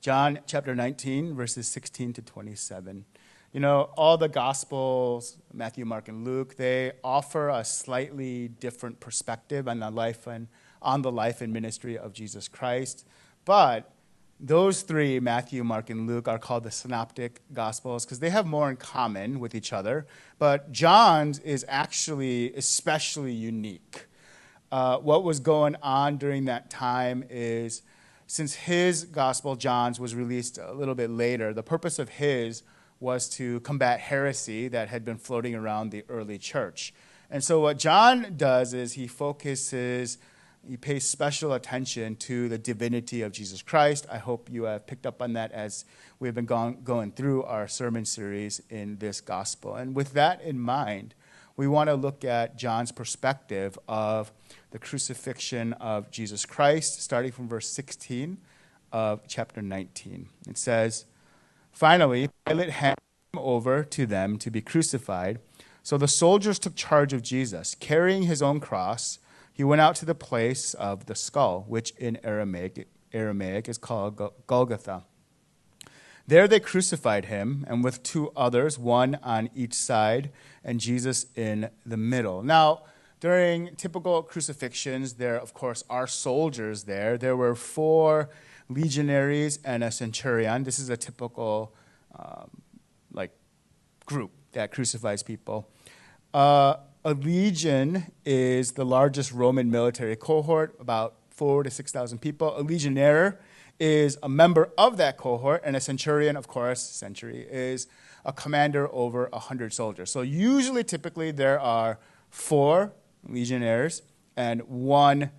John chapter 19, verses 16 to 27. You know, all the Gospels, Matthew, Mark, and Luke, they offer a slightly different perspective on the life and ministry of Jesus Christ. But those three, Matthew, Mark, and Luke, are called the Synoptic Gospels because they have more in common with each other. But John's is actually especially unique. What was going on during that time is, since his gospel, John's, was released a little bit later, the purpose of his was to combat heresy that had been floating around the early church. And so what John does is he pays special attention to the divinity of Jesus Christ. I hope you have picked up on that as we've been going through our sermon series in this gospel. And with that in mind, we want to look at John's perspective of the crucifixion of Jesus Christ, starting from verse 16 of chapter 19. It says, "Finally, Pilate handed him over to them to be crucified. So the soldiers took charge of Jesus. Carrying his own cross, he went out to the place of the skull, which in Aramaic is called Golgotha. There they crucified him, and with two others, one on each side, and Jesus in the middle." Now, during typical crucifixions, there, of course, are soldiers there. There were 4 legionaries and a centurion. This is a typical group that crucifies people. A legion is the largest Roman military cohort, about 4,000 to 6,000 people. A legionnaire is a member of that cohort, and a centurion, of course, is a commander over 100 soldiers. So usually, typically, there are 4 legionnaires and 1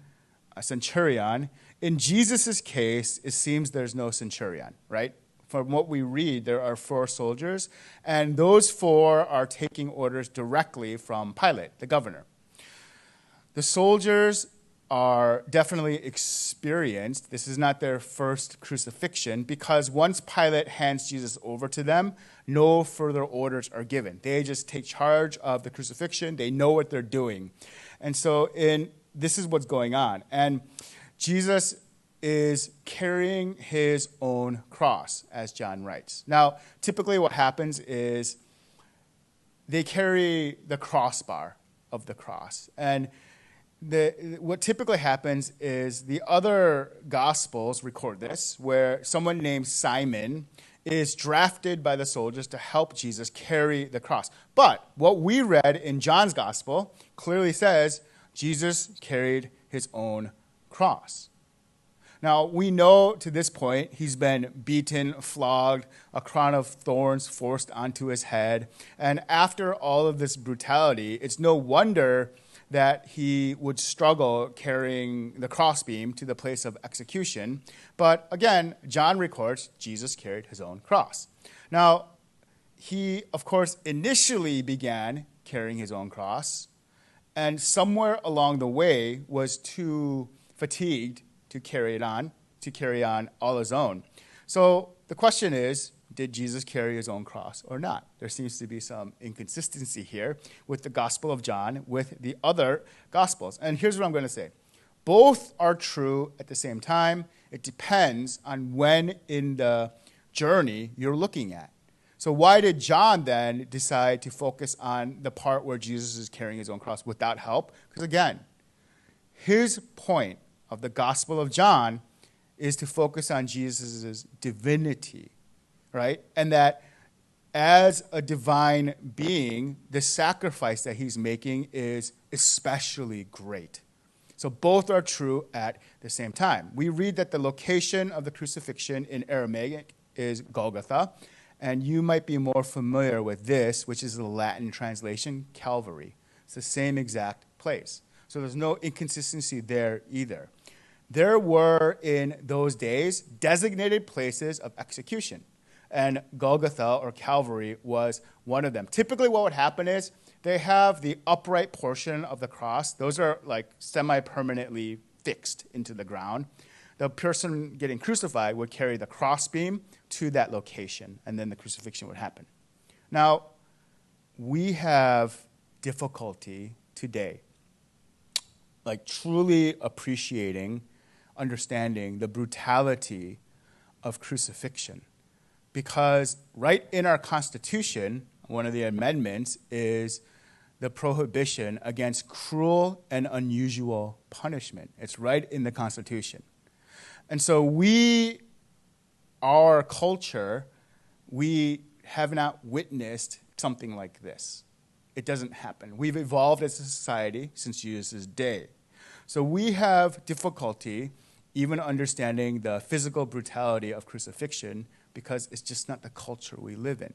centurion. In Jesus' case, it seems there's no centurion, right? From what we read, there are 4 soldiers, and those 4 are taking orders directly from Pilate, the governor. The soldiers are definitely experienced. This is not their first crucifixion, because once Pilate hands Jesus over to them, no further orders are given. They just take charge of the crucifixion. They know what they're doing. And so this is what's going on. And Jesus is carrying his own cross, as John writes. Now, typically what happens is they carry the crossbar of the cross. And what typically happens is the other Gospels record this, where someone named Simon is drafted by the soldiers to help Jesus carry the cross. But what we read in John's Gospel clearly says Jesus carried his own cross. Now, we know to this point he's been beaten, flogged, a crown of thorns forced onto his head. And after all of this brutality, it's no wonder that he would struggle carrying the crossbeam to the place of execution. But again, John records Jesus carried his own cross. Now, he, of course, initially began carrying his own cross, and somewhere along the way was too fatigued to carry on all his own. So the question is, did Jesus carry his own cross or not? There seems to be some inconsistency here with the Gospel of John, with the other Gospels. And here's what I'm going to say. Both are true at the same time. It depends on when in the journey you're looking at. So why did John then decide to focus on the part where Jesus is carrying his own cross without help? Because again, his point of the Gospel of John is to focus on Jesus' divinity, right? And that as a divine being, the sacrifice that he's making is especially great. So both are true at the same time. We read that the location of the crucifixion in Aramaic is Golgotha, and you might be more familiar with this, which is the Latin translation, Calvary. It's the same exact place. So there's no inconsistency there either. There were, in those days, designated places of execution, and Golgotha or Calvary was one of them. Typically what would happen is they have the upright portion of the cross. Those are like semi-permanently fixed into the ground. The person getting crucified would carry the crossbeam to that location, and then the crucifixion would happen. Now, we have difficulty today, like truly appreciating, understanding the brutality of crucifixion. Because right in our Constitution, one of the amendments is the prohibition against cruel and unusual punishment. It's right in the Constitution. And so our culture, we have not witnessed something like this. It doesn't happen. We've evolved as a society since Jesus' day. So we have difficulty even understanding the physical brutality of crucifixion because it's just not the culture we live in.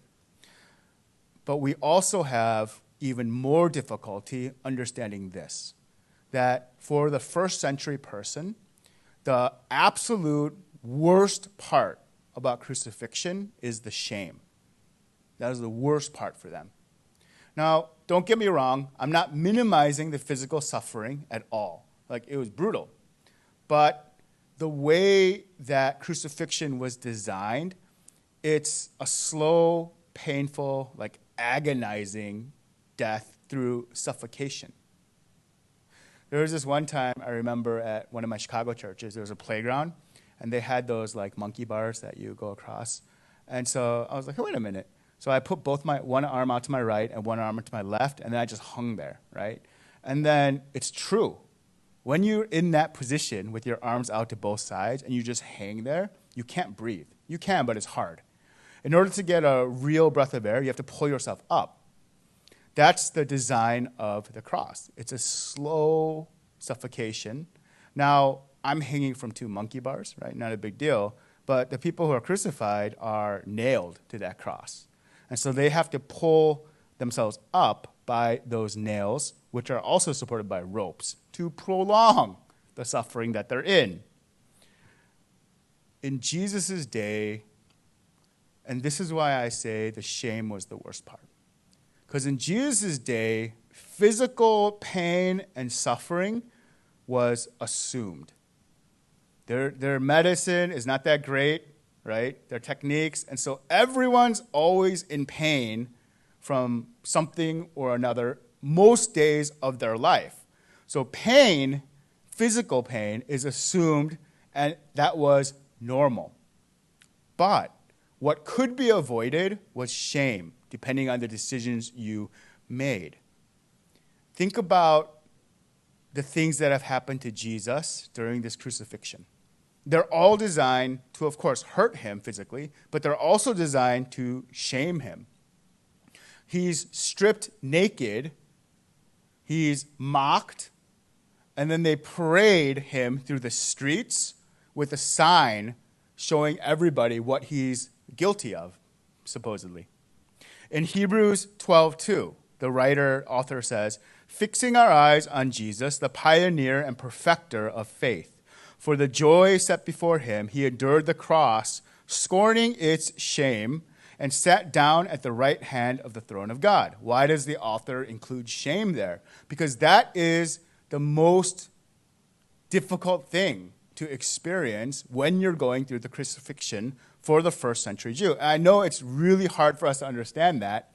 But we also have even more difficulty understanding this, that for the first century person, the absolute worst part about crucifixion is the shame. That is the worst part for them. Now, don't get me wrong, I'm not minimizing the physical suffering at all. Like, it was brutal. But the way that crucifixion was designed, it's a slow, painful, like agonizing death through suffocation. There was this one time I remember at one of my Chicago churches, there was a playground, and they had those like monkey bars that you go across. And so I was like, hey, wait a minute. So I put one arm out to my right and one arm to my left, and then I just hung there, right? And then it's true. When you're in that position with your arms out to both sides and you just hang there, you can't breathe. You can, but it's hard. In order to get a real breath of air, you have to pull yourself up. That's the design of the cross. It's a slow suffocation. Now, I'm hanging from 2 monkey bars, right? Not a big deal. But the people who are crucified are nailed to that cross. And so they have to pull themselves up by those nails, which are also supported by ropes, to prolong the suffering that they're in. In Jesus' day, and this is why I say the shame was the worst part. Because in Jesus' day, physical pain and suffering was assumed. Their medicine is not that great, right? Their techniques. And so everyone's always in pain from something or another most days of their life. So pain, physical pain, is assumed, and that was normal. But what could be avoided was shame, depending on the decisions you made. Think about the things that have happened to Jesus during this crucifixion. They're all designed to, of course, hurt him physically, but they're also designed to shame him. He's stripped naked, he's mocked, and then they parade him through the streets with a sign showing everybody what he's guilty of, supposedly. In Hebrews 12:2, the author says, fixing our eyes on Jesus, the pioneer and perfecter of faith. For the joy set before him, he endured the cross, scorning its shame, and sat down at the right hand of the throne of God. Why does the author include shame there? Because that is the most difficult thing to experience when you're going through the crucifixion for the first century Jew. And I know it's really hard for us to understand that.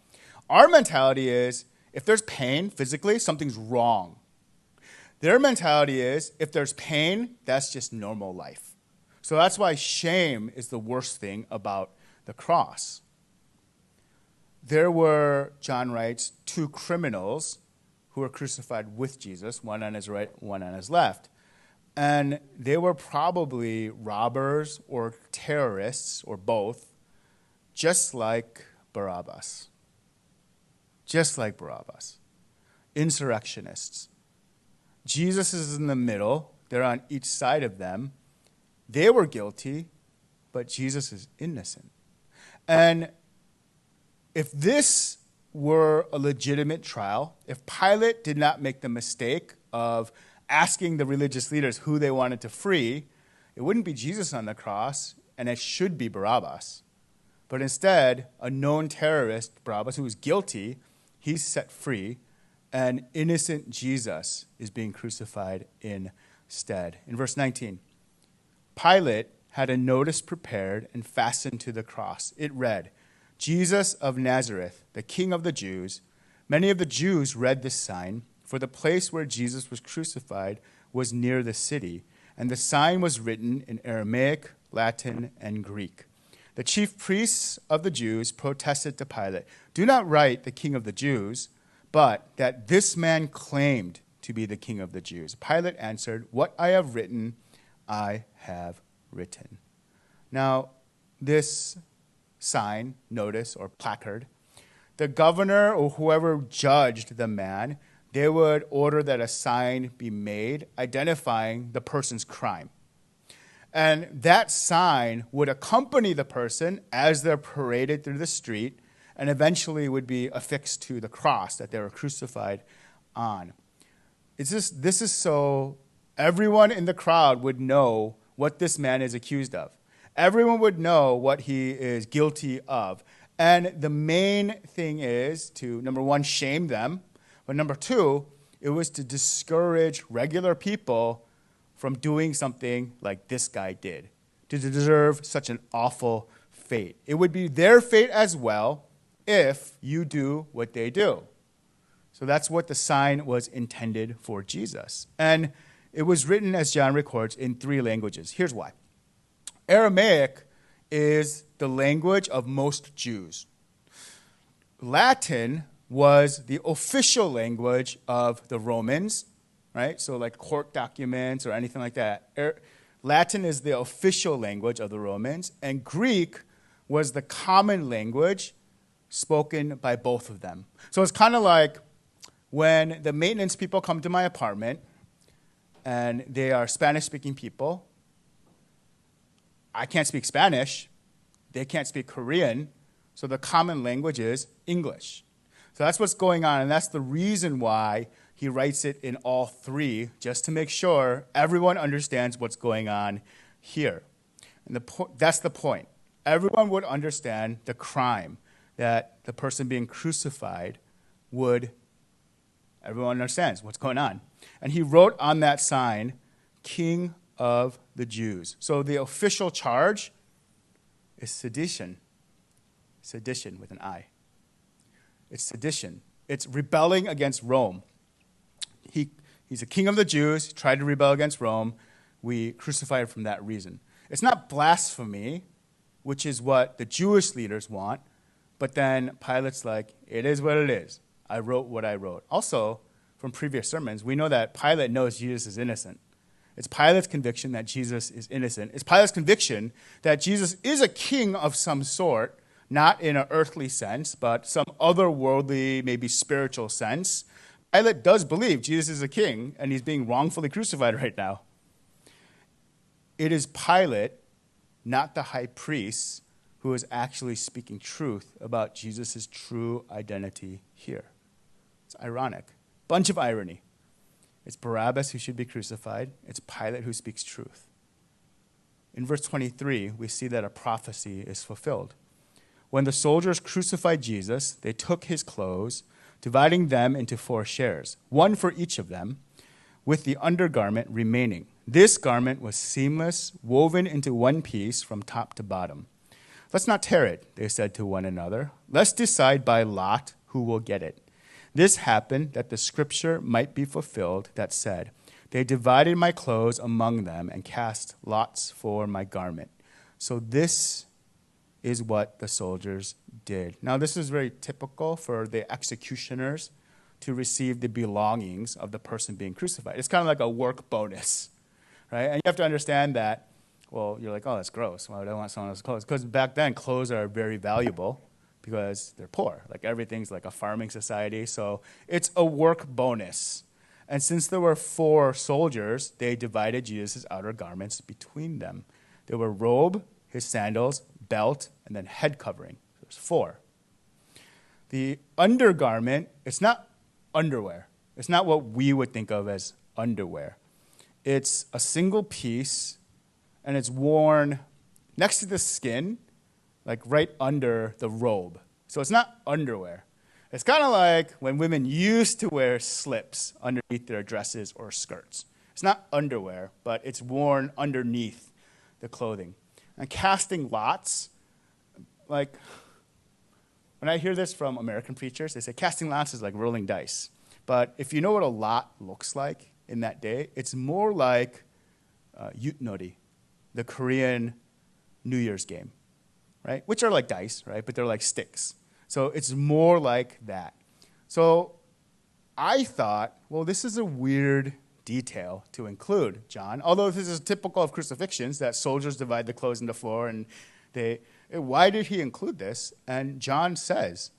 Our mentality is, if there's pain physically, something's wrong. Their mentality is, if there's pain, that's just normal life. So that's why shame is the worst thing about the cross. There were, John writes, 2 criminals who were crucified with Jesus, one on his right, one on his left. And they were probably robbers or terrorists or both, just like Barabbas. Just like Barabbas. Insurrectionists. Jesus is in the middle. They're on each side of them. They were guilty, but Jesus is innocent. And if this were a legitimate trial, if Pilate did not make the mistake of asking the religious leaders who they wanted to free, it wouldn't be Jesus on the cross, and it should be Barabbas. But instead, a known terrorist, Barabbas, who was guilty, he's set free, and innocent Jesus is being crucified instead. In verse 19, Pilate had a notice prepared and fastened to the cross. It read, Jesus of Nazareth, the King of the Jews. Many of the Jews read this sign, for the place where Jesus was crucified was near the city, and the sign was written in Aramaic, Latin, and Greek. The chief priests of the Jews protested to Pilate, "Do not write the King of the Jews, but that this man claimed to be the King of the Jews." Pilate answered, "What I have written, I have written." Now, this sign, notice, or placard, the governor or whoever judged the man, they would order that a sign be made identifying the person's crime. And that sign would accompany the person as they're paraded through the street and eventually would be affixed to the cross that they were crucified on. This is so everyone in the crowd would know what this man is accused of. Everyone would know what he is guilty of. And the main thing is to, number one, shame them. But number two, it was to discourage regular people from doing something like this guy did, to deserve such an awful fate. It would be their fate as well if you do what they do. So that's what the sign was intended for Jesus. And it was written, as John records, in 3 languages. Here's why. Aramaic is the language of most Jews. Latin was the official language of the Romans, right? So like court documents or anything like that. Latin is the official language of the Romans, and Greek was the common language spoken by both of them. So it's kind of like when the maintenance people come to my apartment and they are Spanish-speaking people. I can't speak Spanish. They can't speak Korean. So the common language is English. So that's what's going on, and that's the reason why he writes it in all 3, just to make sure everyone understands what's going on here. And that's the point. Everyone would understand the crime that the person being crucified would. Everyone understands what's going on. And he wrote on that sign, "King of the Jews." So the official charge is sedition. Sedition with an I. It's sedition. It's rebelling against Rome. He's a king of the Jews, tried to rebel against Rome. We crucified from that reason. It's not blasphemy, which is what the Jewish leaders want, but then Pilate's like, it is what it is. I wrote what I wrote. Also, from previous sermons, we know that Pilate knows Jesus is innocent. It's Pilate's conviction that Jesus is innocent. It's Pilate's conviction that Jesus is a king of some sort, not in an earthly sense, but some otherworldly, maybe spiritual sense. Pilate does believe Jesus is a king, and he's being wrongfully crucified right now. It is Pilate, not the high priest, who is actually speaking truth about Jesus' true identity here. It's ironic. Bunch of irony. It's Barabbas who should be crucified. It's Pilate who speaks truth. In verse 23, we see that a prophecy is fulfilled. When the soldiers crucified Jesus, they took his clothes, dividing them into 4 shares, one for each of them, with the undergarment remaining. This garment was seamless, woven into one piece from top to bottom. "Let's not tear it," they said to one another. "Let's decide by lot who will get it." This happened that the scripture might be fulfilled that said, "They divided my clothes among them and cast lots for my garment." So this is what the soldiers did. Now, this is very typical for the executioners to receive the belongings of the person being crucified. It's kind of like a work bonus, right? And you have to understand that, well, you're like, oh, that's gross. Why would I want someone else's clothes? Because back then, clothes are very valuable because they're poor. Like everything's like a farming society. So it's a work bonus. And since there were 4 soldiers, they divided Jesus' outer garments between them. There were robe, his sandals, belt, and then head covering. There's 4. The undergarment, it's not underwear. It's not what we would think of as underwear. It's a single piece, and it's worn next to the skin, like right under the robe. So it's not underwear. It's kind of like when women used to wear slips underneath their dresses or skirts. It's not underwear, but it's worn underneath the clothing. And casting lots, like when I hear this from American preachers, they say casting lots is like rolling dice. But if you know what a lot looks like in that day, it's more like yutnori, the Korean New Year's game, right? Which are like dice, right? But they're like sticks. So it's more like that. So I thought, well, this is a weird detail to include, John. Although this is typical of crucifixions, that soldiers divide the clothes into four, and why did he include this? And John says,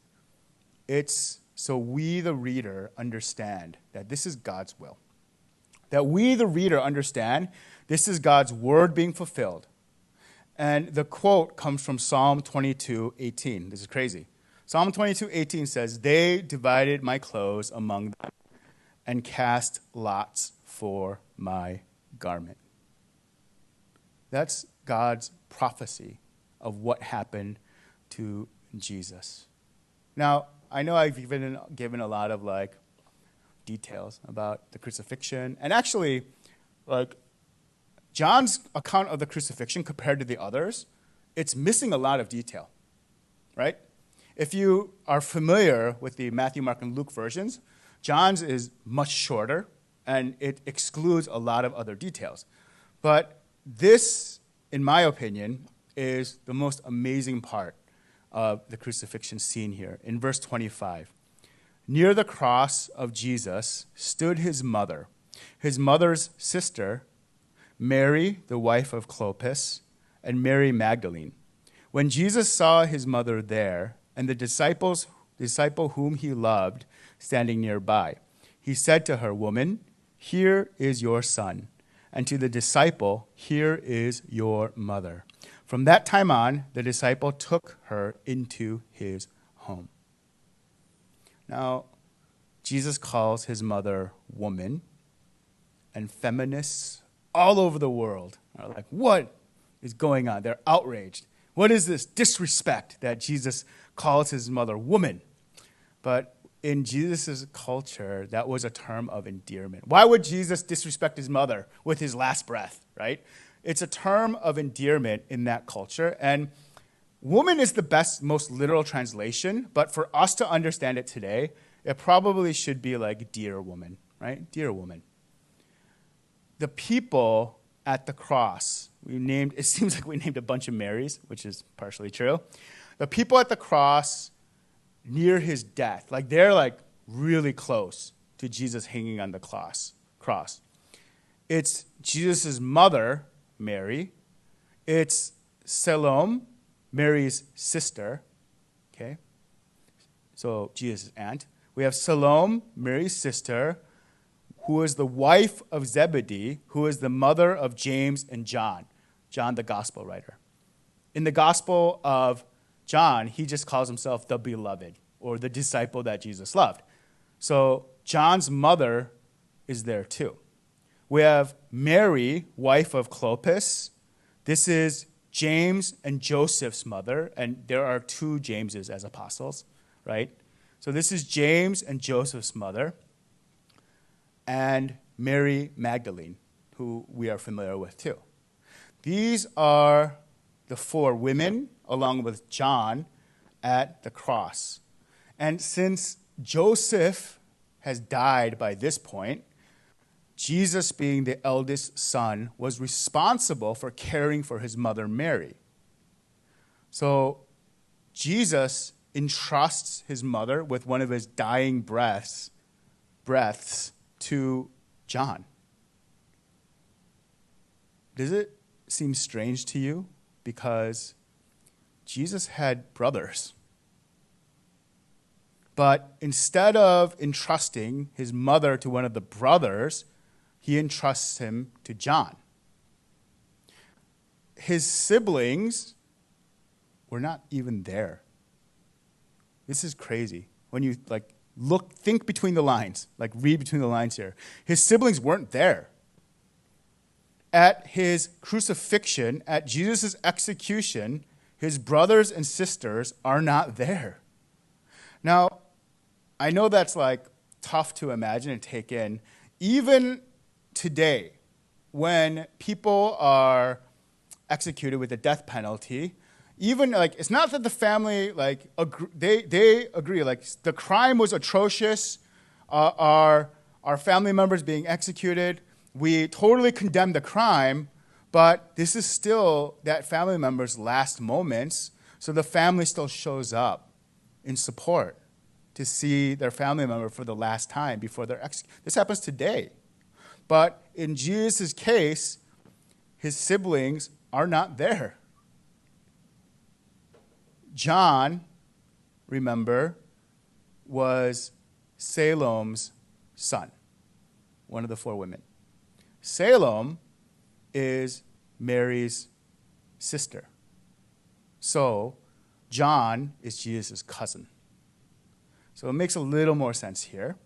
it's so we, the reader, understand that this is God's will. That we, the reader, understand this is God's word being fulfilled. And the quote comes from Psalm 22:18. This is crazy. Psalm 22:18 says, "They divided my clothes among them and cast lots for my garment." That's God's prophecy of what happened to Jesus. Now, I know I've even given a lot of details about the crucifixion, and actually, John's account of the crucifixion compared to the others, it's missing a lot of detail, right? If you are familiar with the Matthew, Mark, and Luke versions, John's is much shorter, and it excludes a lot of other details. But this, in my opinion, is the most amazing part of the crucifixion scene here. In verse 25, near the cross of Jesus stood his mother's sister, Mary, the wife of Clopas, and Mary Magdalene. When Jesus saw his mother there, and the disciple whom he loved standing nearby, he said to her, "Woman, here is your son." And to the disciple, "Here is your mother." From that time on, the disciple took her into his home. Now, Jesus calls his mother woman, and feminists all over the world are like, what is going on? They're outraged. What is this disrespect that Jesus calls his mother woman? But in Jesus' culture, that was a term of endearment. Why would Jesus disrespect his mother with his last breath, right? It's a term of endearment in that culture. And woman is the best, most literal translation. But for us to understand it today, it probably should be like dear woman, right? Dear woman. The people at the cross, it seems like we named a bunch of Marys, which is partially true. The people at the cross near his death, they're really close to Jesus hanging on the cross. It's Jesus' mother, Mary. It's Salome, Mary's sister. Okay? So Jesus' aunt. We have Salome, Mary's sister, who is the wife of Zebedee, who is the mother of James and John, the gospel writer. In the gospel of John, he just calls himself the beloved, or the disciple that Jesus loved. So John's mother is there too. We have Mary, wife of Clopas. This is James and Joseph's mother, and there are two Jameses as apostles, right? So this is James and Joseph's mother, and Mary Magdalene, who we are familiar with too. These are the four women, along with John, at the cross. And since Joseph has died by this point, Jesus, being the eldest son, was responsible for caring for his mother Mary. So Jesus entrusts his mother with one of his dying breaths to John. Does it seem strange to you? Because Jesus had brothers. But instead of entrusting his mother to one of the brothers, he entrusts him to John. His siblings were not even there. This is crazy. When you think between the lines, read between the lines here. His siblings weren't there. At his crucifixion, at Jesus' execution, his brothers and sisters are not there. Now, I know that's tough to imagine and take in. Even today, when people are executed with the death penalty, even it's not that the family they agree the crime was atrocious, our family members being executed, We totally condemn the crime, but this is still that family member's last moments, so the family still shows up in support to see their family member for the last time before they're executed. This happens today. But in Jesus' case, his siblings are not there. John, remember, was Salem's son, one of the 4 women. Salem is Mary's sister. So John is Jesus' cousin. So it makes a little more sense here.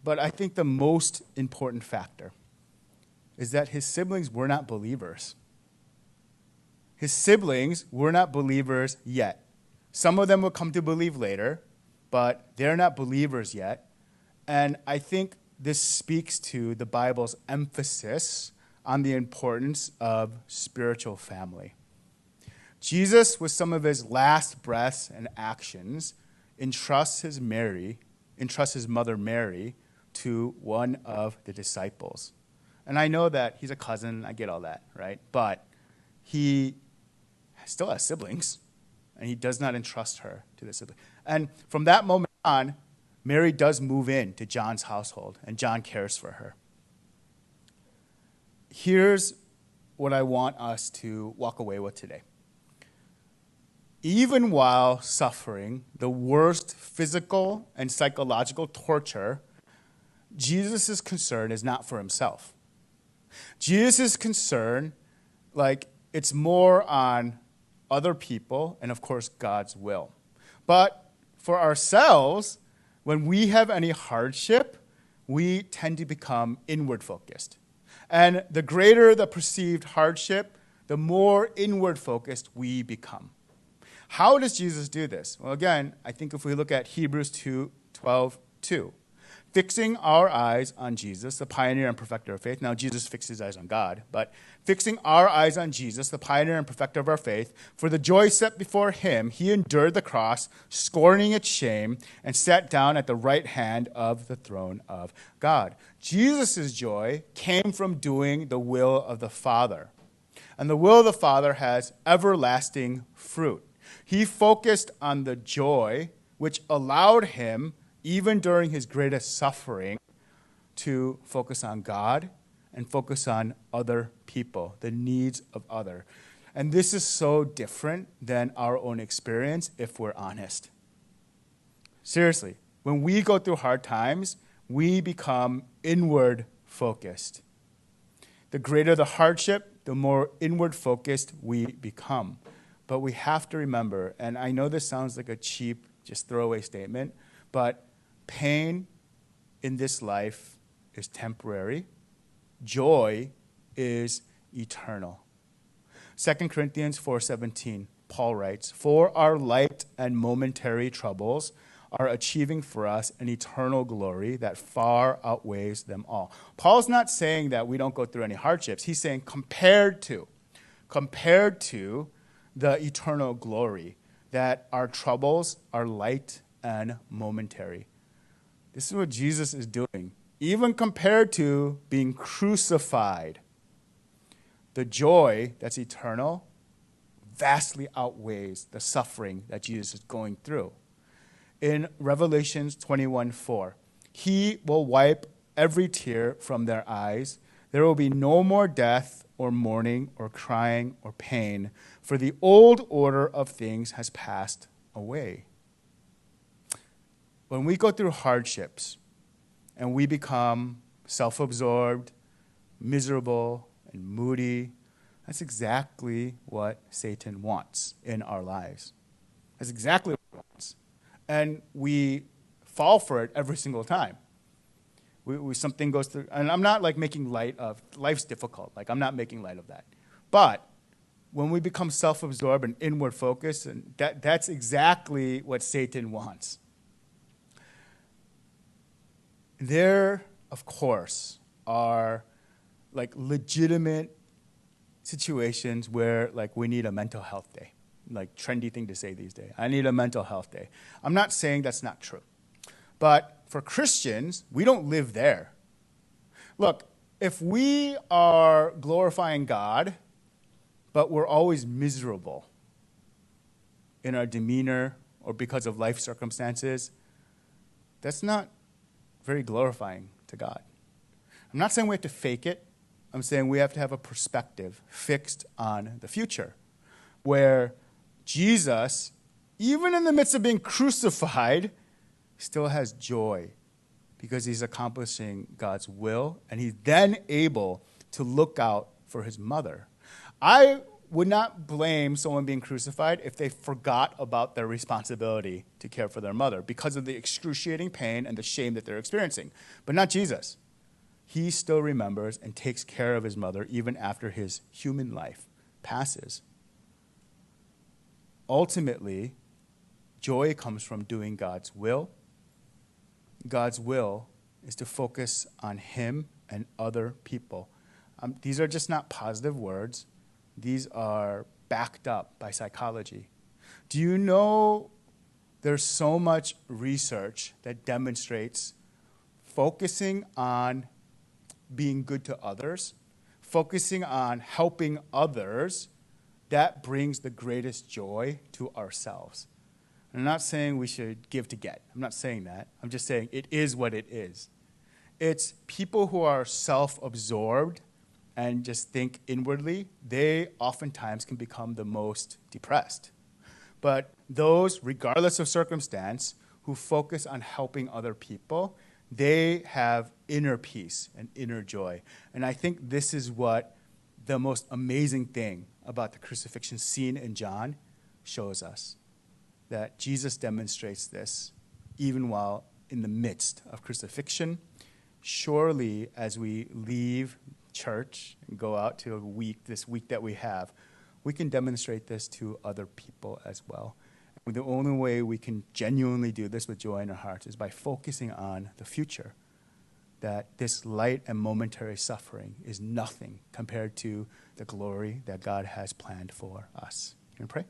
But I think the most important factor is that his siblings were not believers. His siblings were not believers yet. Some of them will come to believe later, but they're not believers yet. And I think this speaks to the Bible's emphasis on the importance of spiritual family. Jesus, with some of his last breaths and actions, entrusts his mother Mary to one of the disciples. And I know that he's a cousin, I get all that, right? But he still has siblings, and he does not entrust her to the sibling. And from that moment on, Mary does move in to John's household, and John cares for her. Here's what I want us to walk away with today. Even while suffering the worst physical and psychological torture, Jesus' concern is not for himself. Jesus' concern, it's more on other people and, of course, God's will. But for ourselves, when we have any hardship, we tend to become inward focused. And the greater the perceived hardship, the more inward focused we become. How does Jesus do this? Well, again, I think if we look at Hebrews 2:12-2, fixing our eyes on Jesus, the pioneer and perfecter of faith. Now, Jesus fixed his eyes on God, but fixing our eyes on Jesus, the pioneer and perfecter of our faith, for the joy set before him, he endured the cross, scorning its shame, and sat down at the right hand of the throne of God. Jesus' joy came from doing the will of the Father. And the will of the Father has everlasting fruit. He focused on the joy which allowed him, even during his greatest suffering, to focus on God and focus on other people, the needs of others. And this is so different than our own experience if we're honest. Seriously, when we go through hard times, we become inward focused. The greater the hardship, the more inward focused we become. But we have to remember, and I know this sounds like a cheap, just throwaway statement, but pain in this life is temporary. Joy is eternal. 2 Corinthians 4:17, Paul writes, "For our light and momentary troubles are achieving for us an eternal glory that far outweighs them all." Paul's not saying that we don't go through any hardships. He's saying compared to the eternal glory, that our troubles are light and momentary. This is what Jesus is doing. Even compared to being crucified, the joy that's eternal vastly outweighs the suffering that Jesus is going through. In Revelation 21:4, he will wipe every tear from their eyes. There will be no more death or mourning or crying or pain, for the old order of things has passed away. When we go through hardships and we become self-absorbed, miserable, and moody, that's exactly what Satan wants in our lives. That's exactly what he wants. And we fall for it every single time. Something goes through, and I'm not making light of, life's difficult. I'm not making light of that. But when we become self-absorbed and inward focused, and that's exactly what Satan wants. There, of course, are legitimate situations where we need a mental health day. Trendy thing to say these days. I need a mental health day. I'm not saying that's not true. But for Christians, we don't live there. Look, if we are glorifying God, but we're always miserable in our demeanor or because of life circumstances, that's not very glorifying to God. I'm not saying we have to fake it. I'm saying we have to have a perspective fixed on the future, where Jesus, even in the midst of being crucified, still has joy because he's accomplishing God's will, and he's then able to look out for his mother. I would not blame someone being crucified if they forgot about their responsibility to care for their mother because of the excruciating pain and the shame that they're experiencing, but not Jesus. He still remembers and takes care of his mother even after his human life passes. Ultimately, joy comes from doing God's will. God's will is to focus on him and other people. These are just not positive words. These are backed up by psychology. Do you know there's so much research that demonstrates focusing on being good to others, focusing on helping others, that brings the greatest joy to ourselves. I'm not saying we should give to get. I'm not saying that. I'm just saying it is what it is. It's people who are self-absorbed and just think inwardly, they oftentimes can become the most depressed. But those, regardless of circumstance, who focus on helping other people, they have inner peace and inner joy. And I think this is what the most amazing thing about the crucifixion scene in John shows us, that Jesus demonstrates this even while in the midst of crucifixion. Surely, as we leave church and go out to this week that we have, we can demonstrate this to other people as well. And the only way we can genuinely do this with joy in our hearts is by focusing on the future, that this light and momentary suffering is nothing compared to the glory that God has planned for us. You want to pray?